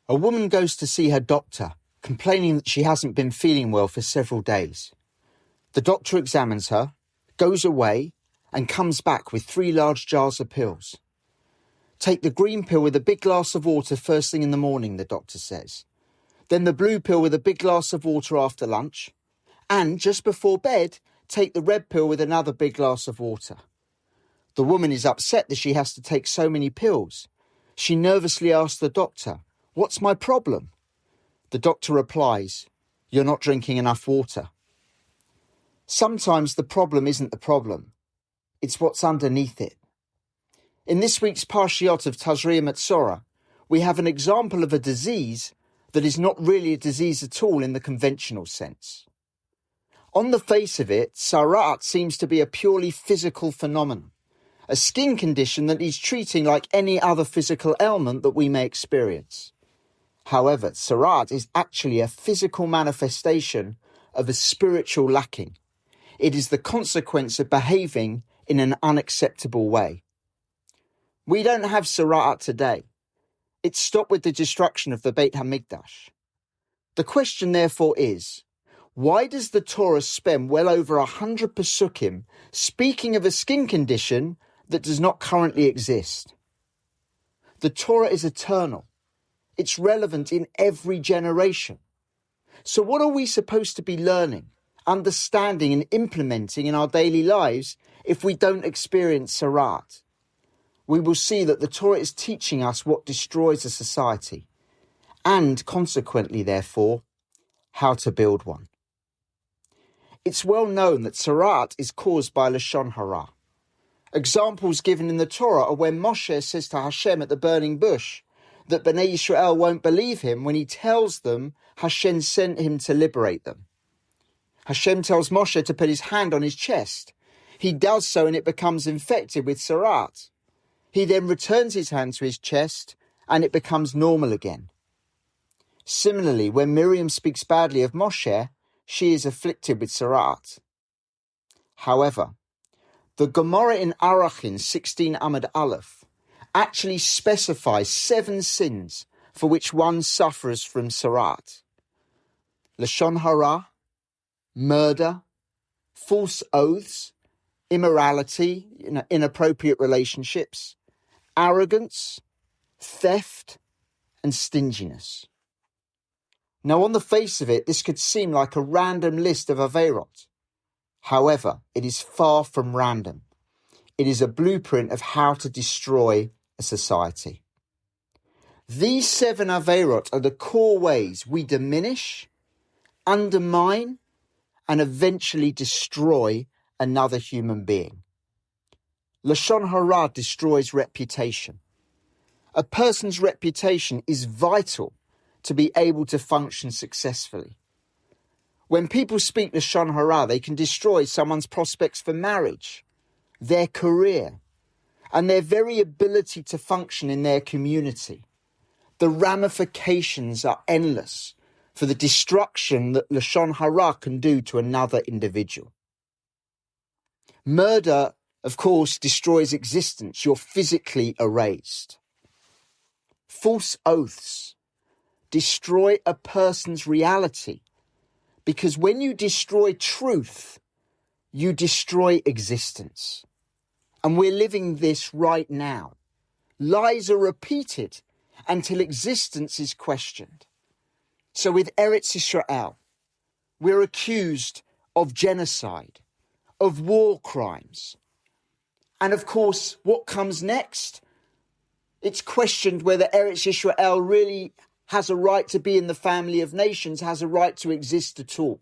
A woman goes to see her doctor, complaining that she hasn't been feeling well for several days. The doctor examines her, goes away, and comes back with 3 large jars of pills. Take the green pill with a big glass of water first thing in the morning, the doctor says. Then the blue pill with a big glass of water after lunch. And just before bed, take the red pill with another big glass of water. The woman is upset that she has to take so many pills. She nervously asks the doctor, "What's my problem?" The doctor replies, "You're not drinking enough water." Sometimes the problem isn't the problem. It's what's underneath it. In this week's Parsha of Tazria-Metzora, we have an example of a disease that is not really a disease at all in the conventional sense. On the face of it, tzara'at seems to be a purely physical phenomenon, a skin condition that needs treating like any other physical ailment that we may experience. However, tzara'at is actually a physical manifestation of a spiritual lacking. It is the consequence of behaving in an unacceptable way. We don't have tzara'at today. It stopped with the destruction of the Beit HaMikdash. The question therefore is, why does the Torah spend well over 100 pasukim speaking of a skin condition that does not currently exist? The Torah is eternal. It's relevant in every generation. So what are we supposed to be learning, understanding and implementing in our daily lives if we don't experience tzara'at? We will see that the Torah is teaching us what destroys a society and, consequently, therefore, how to build one. It's well known that tzara'at is caused by lashon hara. Examples given in the Torah are when Moshe says to Hashem at the burning bush that Bnei Yisrael won't believe him when he tells them Hashem sent him to liberate them. Hashem tells Moshe to put his hand on his chest. He does so and it becomes infected with tzara'at. He then returns his hand to his chest and it becomes normal again. Similarly, when Miriam speaks badly of Moshe, she is afflicted with tzara'at. However, the Gemara in Arachin 16 Amud Aleph actually specifies 7 sins for which one suffers from tzara'at: lashon hara, murder, false oaths, immorality, inappropriate relationships, arrogance, theft, and stinginess. Now, on the face of it, this could seem like a random list of aveirot. However, it is far from random. It is a blueprint of how to destroy a society. These 7 aveirot are the core ways we diminish, undermine, and eventually destroy another human being. Lashon hara destroys reputation. A person's reputation is vital to be able to function successfully. When people speak lashon hara, they can destroy someone's prospects for marriage, their career, and their very ability to function in their community. The ramifications are endless for the destruction that lashon hara can do to another individual. Murder, of course, destroys existence. You're physically erased. False oaths destroy a person's reality, because when you destroy truth, you destroy existence. And we're living this right now. Lies are repeated until existence is questioned. So with Eretz Yisrael, we're accused of genocide, of war crimes. And of course, what comes next? It's questioned whether Eretz Yisrael really has a right to be in the family of nations, has a right to exist at all.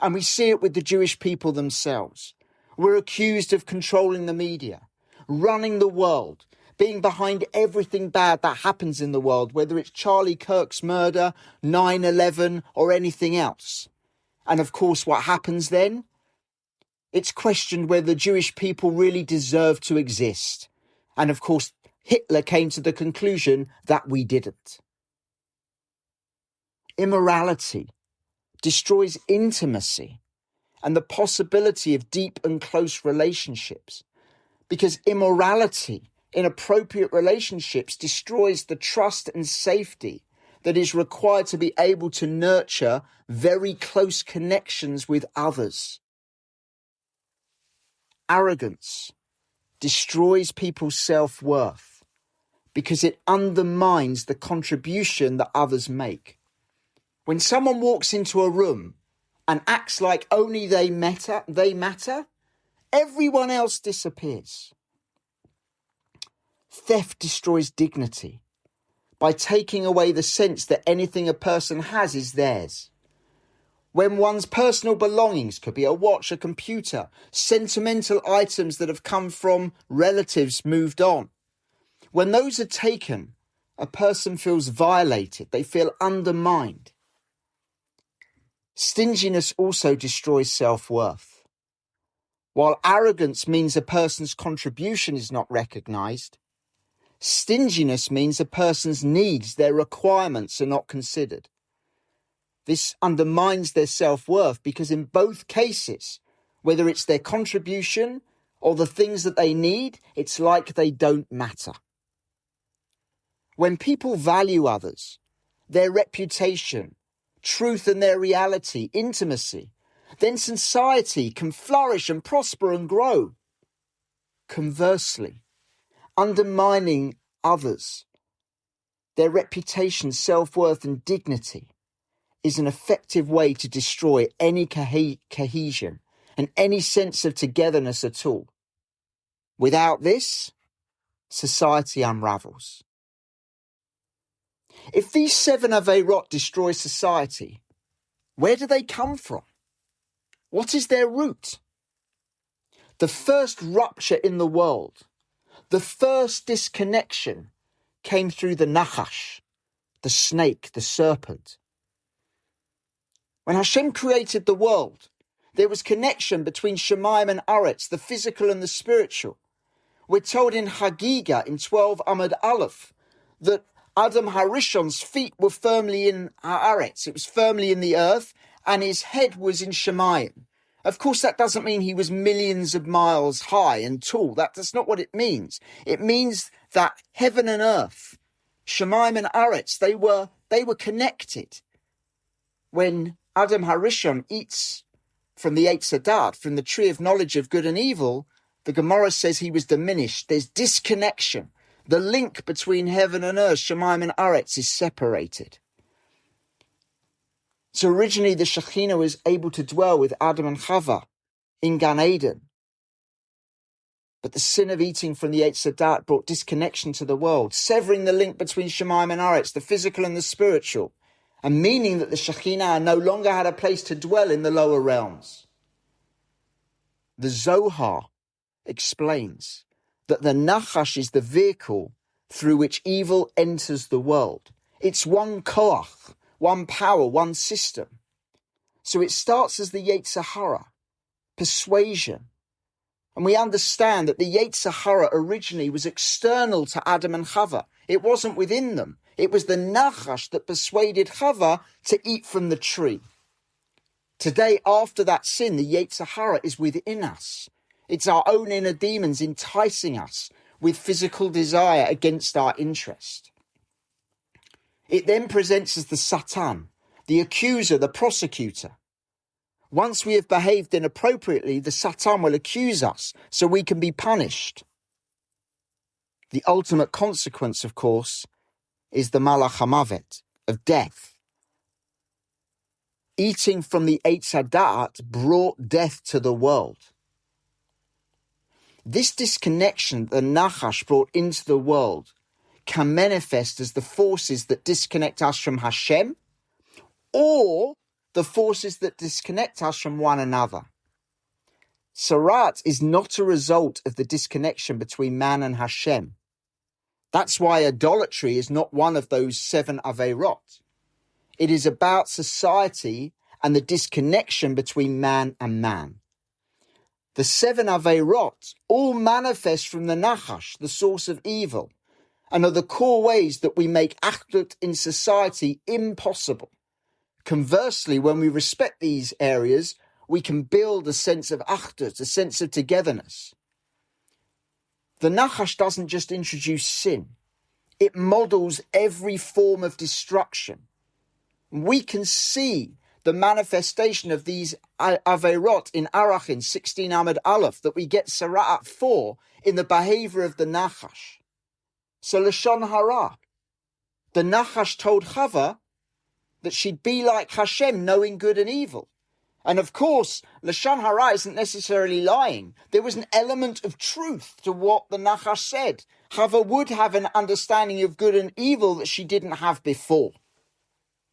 And we see it with the Jewish people themselves. We're accused of controlling the media, running the world, being behind everything bad that happens in the world, whether it's Charlie Kirk's murder, 9/11, or anything else. And of course, what happens then? It's questioned whether the Jewish people really deserve to exist. And of course, Hitler came to the conclusion that we didn't. Immorality destroys intimacy and the possibility of deep and close relationships, because immorality, inappropriate relationships, destroys the trust and safety that is required to be able to nurture very close connections with others. Arrogance destroys people's self-worth because it undermines the contribution that others make. When someone walks into a room and acts like only they matter, everyone else disappears. Theft destroys dignity by taking away the sense that anything a person has is theirs. When one's personal belongings, could be a watch, a computer, sentimental items that have come from relatives moved on, when those are taken, a person feels violated, they feel undermined. Stinginess also destroys self-worth. While arrogance means a person's contribution is not recognised, stinginess means a person's needs, their requirements are not considered. This undermines their self-worth because in both cases, whether it's their contribution or the things that they need, it's like they don't matter. When people value others, their reputation, truth and their reality, intimacy, then society can flourish and prosper and grow. Conversely, undermining others, their reputation, self-worth and dignity is an effective way to destroy any cohesion and any sense of togetherness at all. Without this, society unravels. If these 7 Aveirot destroy society, where do they come from? What is their root? The first rupture in the world, the first disconnection came through the Nachash, the snake, the serpent. When Hashem created the world, there was connection between Shemayim and Aretz, the physical and the spiritual. We're told in Hagiga, in 12 Amud Aleph, that Adam Harishon's feet were firmly in Haaretz, it was firmly in the earth, and his head was in Shemayim. Of course, that doesn't mean he was millions of miles high and tall. That's not what it means. It means that heaven and earth, Shemayim and Aretz, they were connected. When Adam Harishon eats from the tzara'at, from the tree of knowledge of good and evil, the Gemara says he was diminished. There's disconnection. The link between heaven and earth, Shemayim and Aretz, is separated. So originally the Shekhinah was able to dwell with Adam and Chava in Gan Eden. But the sin of eating from the tzara'at brought disconnection to the world, severing the link between Shemayim and Aretz, the physical and the spiritual, and meaning that the Shekhinah no longer had a place to dwell in the lower realms. The Zohar explains that the Nachash is the vehicle through which evil enters the world. It's one koach, one power, one system. So it starts as the Yetzer Hara, persuasion. And we understand that the Yetzer Hara originally was external to Adam and Chava. It wasn't within them. It was the Nachash that persuaded Chava to eat from the tree. Today, after that sin, the Yetzer Hara is within us. It's our own inner demons enticing us with physical desire against our interest. It then presents as the Satan, the accuser, the prosecutor. Once we have behaved inappropriately, the Satan will accuse us so we can be punished. The ultimate consequence, of course, is the Malach HaMavet, of death. Eating from the tzara'at brought death to the world. This disconnection that the Nachash brought into the world can manifest as the forces that disconnect us from Hashem or the forces that disconnect us from one another. Tzara'at is not a result of the disconnection between man and Hashem. That's why idolatry is not one of those 7 Aveirot. It is about society and the disconnection between man and man. The 7 Aveirot all manifest from the Nachash, the source of evil, and are the core ways that we make achdut in society impossible. Conversely, when we respect these areas, we can build a sense of achdut, a sense of togetherness. The Nachash doesn't just introduce sin. It models every form of destruction. We can see the manifestation of these averot in Arachin 16 Amud Aleph that we get tzara'at for in the behaviour of the Nachash. So Lashon Hara, the Nachash told Chava that she'd be like Hashem, knowing good and evil. And of course, Lashon Hara isn't necessarily lying. There was an element of truth to what the Nachash said. Chava would have an understanding of good and evil that she didn't have before.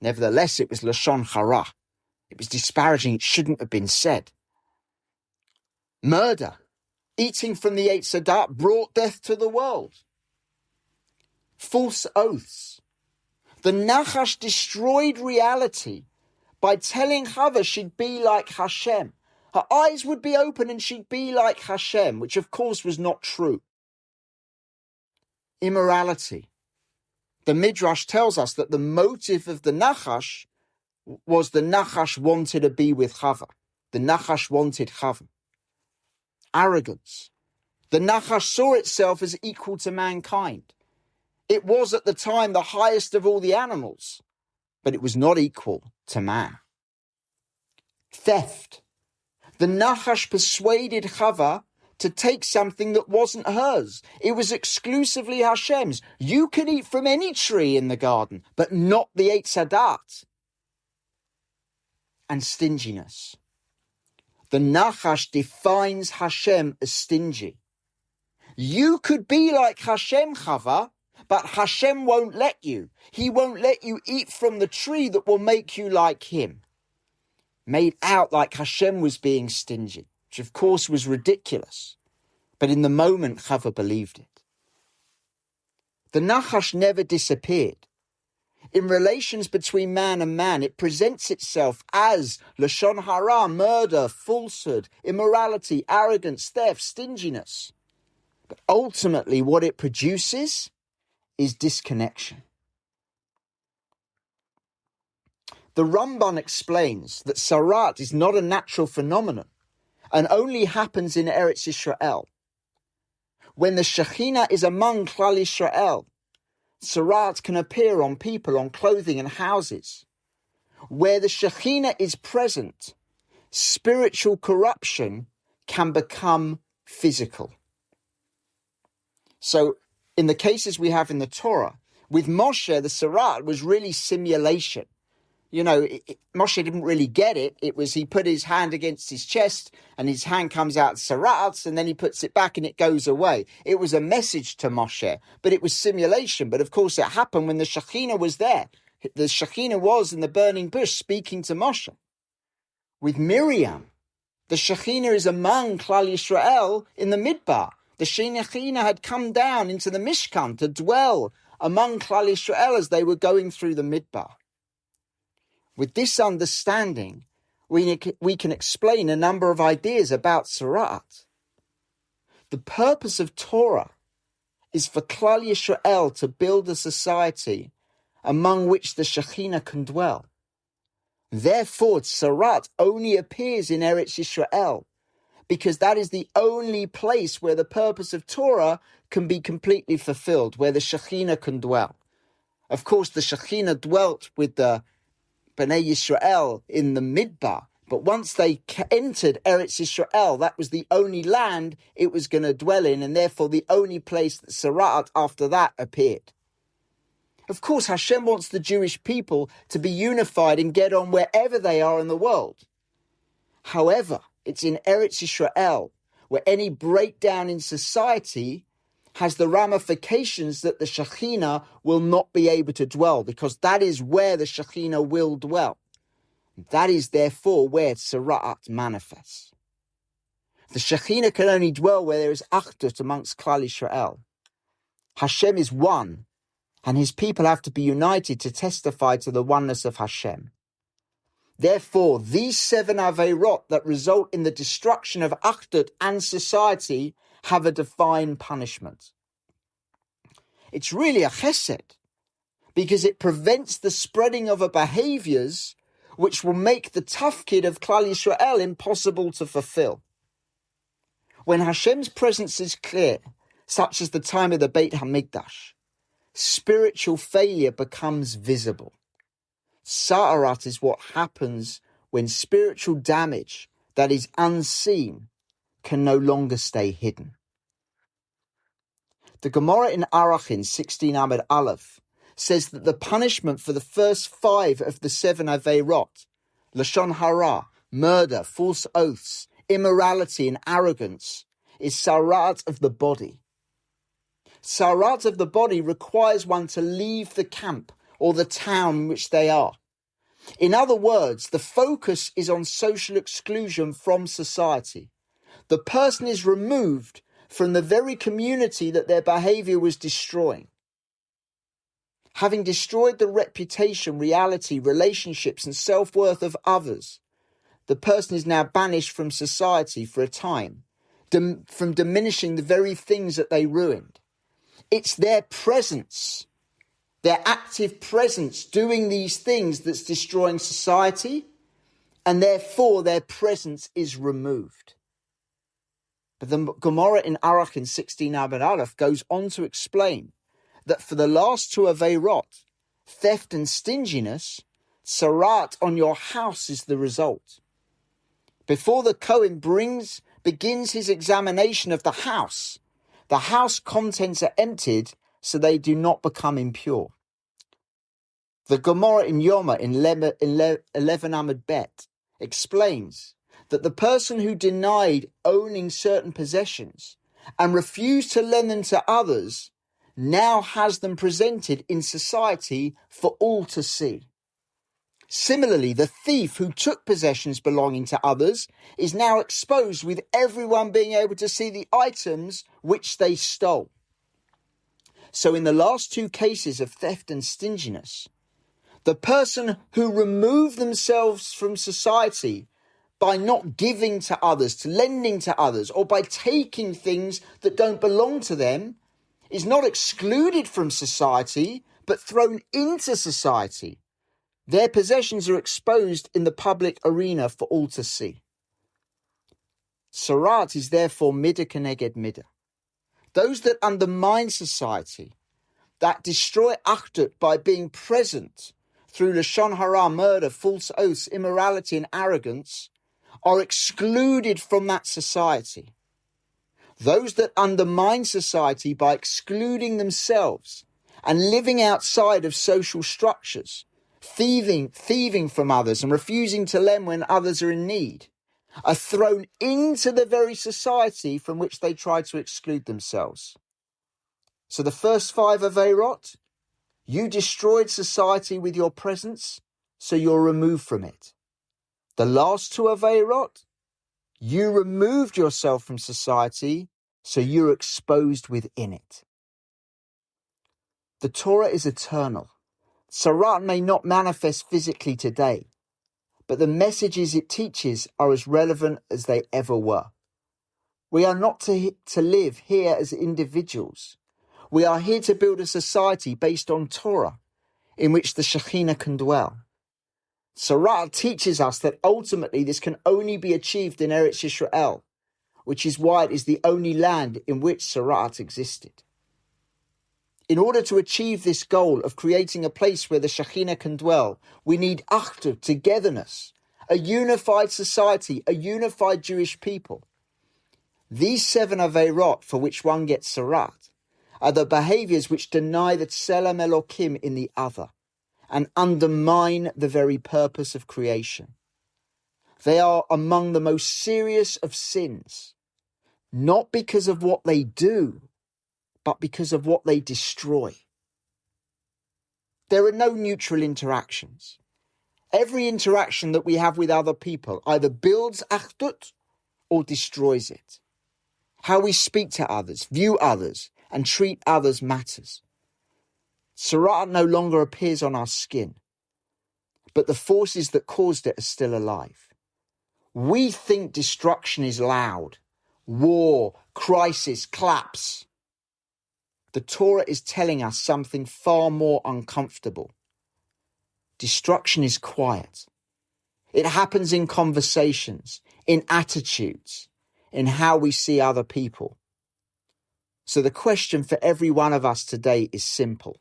Nevertheless, it was Lashon Hara. It was disparaging. It shouldn't have been said. Murder, eating from the tzara'at, brought death to the world. False oaths. The Nachash destroyed reality by telling Chava she'd be like Hashem. Her eyes would be open and she'd be like Hashem, which of course was not true. Immorality. The Midrash tells us that the motive of the Nachash was the Nachash wanted to be with Chava. The Nachash wanted Chava. Arrogance. The Nachash saw itself as equal to mankind. It was at the time the highest of all the animals, but it was not equal to man. Theft. The Nachash persuaded Chava to take something that wasn't hers. It was exclusively Hashem's. You can eat from any tree in the garden, but not the tzara'at. And stinginess. The Nachash defines Hashem as stingy. You could be like Hashem, Chava, but Hashem won't let you. He won't let you eat from the tree that will make you like him. Made out like Hashem was being stingy, which of course was ridiculous. But in the moment, Chava believed it. The Nachash never disappeared. In relations between man and man, it presents itself as Lashon Hara, murder, falsehood, immorality, arrogance, theft, stinginess. But ultimately what it produces is disconnection. The Ramban explains that tzara'at is not a natural phenomenon and only happens in Eretz Yisrael. When the Shekhinah is among Klal Yisrael, tzara'at can appear on people, on clothing and houses. Where the Shekhinah is present, spiritual corruption can become physical. So, in the cases we have in the Torah, with Moshe, the tzara'at was really simulation. You know, Moshe didn't really get it. It was he put his hand against his chest and his hand comes out tzara'at and then he puts it back and it goes away. It was a message to Moshe, but it was simulation. But of course it happened when the Shekhinah was there. The Shekhinah was in the burning bush speaking to Moshe. With Miriam, the Shekhinah is among Klal Yisrael in the Midbar. The Shekhinah had come down into the Mishkan to dwell among Klal Yisrael as they were going through the Midbar. With this understanding, we can explain a number of ideas about tzara'at. The purpose of Torah is for Klal Yisrael to build a society among which the Shekhinah can dwell. Therefore, tzara'at only appears in Eretz Yisrael, because that is the only place where the purpose of Torah can be completely fulfilled, where the Shekhinah can dwell. Of course, the Shekhinah dwelt with the Bnei Yisrael in the Midbar, but once they entered Eretz Yisrael, that was the only land it was going to dwell in, and therefore the only place that tzara'at after that appeared. Of course, Hashem wants the Jewish people to be unified and get on wherever they are in the world. However, it's in Eretz Yisrael where any breakdown in society has the ramifications that the Shekhinah will not be able to dwell, because that is where the Shekhinah will dwell. That is therefore where tzara'at manifests. The Shekhinah can only dwell where there is achdut amongst Klal Yisrael. Hashem is one, and his people have to be united to testify to the oneness of Hashem. Therefore, these 7 averot that result in the destruction of achdut and society have a divine punishment. It's really a chesed, because it prevents the spreading of behaviours which will make the tafkid of Klal Yisrael impossible to fulfill. When Hashem's presence is clear, such as the time of the Beit HaMikdash, spiritual failure becomes visible. Tzara'at is what happens when spiritual damage that is unseen can no longer stay hidden. The Gemara in Arachin 16 Amud Aleph says that the punishment for the first 5 of the 7 aveirot, lashon hara, murder, false oaths, immorality and arrogance, is tzara'at of the body. Tzara'at of the body requires one to leave the camp or the town in which they are. In other words, the focus is on social exclusion from society. The person is removed from the very community that their behaviour was destroying. Having destroyed the reputation, reality, relationships and self-worth of others, the person is now banished from society for a time, from diminishing the very things that they ruined. It's their presence, their active presence doing these things that's destroying society, and therefore their presence is removed. But the Gemara in Arachin 16 Amud Aleph goes on to explain that for the last 2 aveirot, theft and stinginess, tzara'at on your house is the result. Before the Kohen begins his examination of the house contents are emptied so they do not become impure. The Gemara in Yoma in 11 Amud Bet explains that the person who denied owning certain possessions and refused to lend them to others now has them presented in society for all to see. Similarly, the thief who took possessions belonging to others is now exposed with everyone being able to see the items which they stole. So in the last 2 cases of theft and stinginess, the person who removed themselves from society by not giving to others, to lending to others, or by taking things that don't belong to them, is not excluded from society, but thrown into society. Their possessions are exposed in the public arena for all to see. Tzara'at is therefore midah keneged midah. Those that undermine society, that destroy achdut by being present through lashon hara, murder, false oaths, immorality and arrogance, are excluded from that society. Those that undermine society by excluding themselves and living outside of social structures, thieving from others and refusing to lend when others are in need, are thrown into the very society from which they try to exclude themselves. So the first 5 aveirot, you destroyed society with your presence, so you're removed from it. The last 2 aveirot, you removed yourself from society, so you're exposed within it. The Torah is eternal. Tzara'at may not manifest physically today, but the messages it teaches are as relevant as they ever were. We are not to live here as individuals. We are here to build a society based on Torah, in which the Shekhinah can dwell. Tzara'at teaches us that ultimately this can only be achieved in Eretz Yisrael, which is why it is the only land in which tzara'at existed. In order to achieve this goal of creating a place where the Shekhinah can dwell, we need achdut, togetherness, a unified society, a unified Jewish people. These 7 aveirot for which one gets tzara'at are the behaviours which deny the tselem Elokim in the other and undermine the very purpose of creation. They are among the most serious of sins, not because of what they do, but because of what they destroy. There are no neutral interactions. Every interaction that we have with other people either builds achdut or destroys it. How we speak to others, view others, and treat others matters. Tzara'at no longer appears on our skin, but the forces that caused it are still alive. We think destruction is loud, war, crisis, collapse. The Torah is telling us something far more uncomfortable. Destruction is quiet. It happens in conversations, in attitudes, in how we see other people. So the question for every one of us today is simple.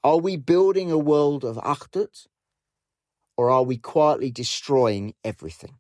Are we building a world of achdut, or are we quietly destroying everything?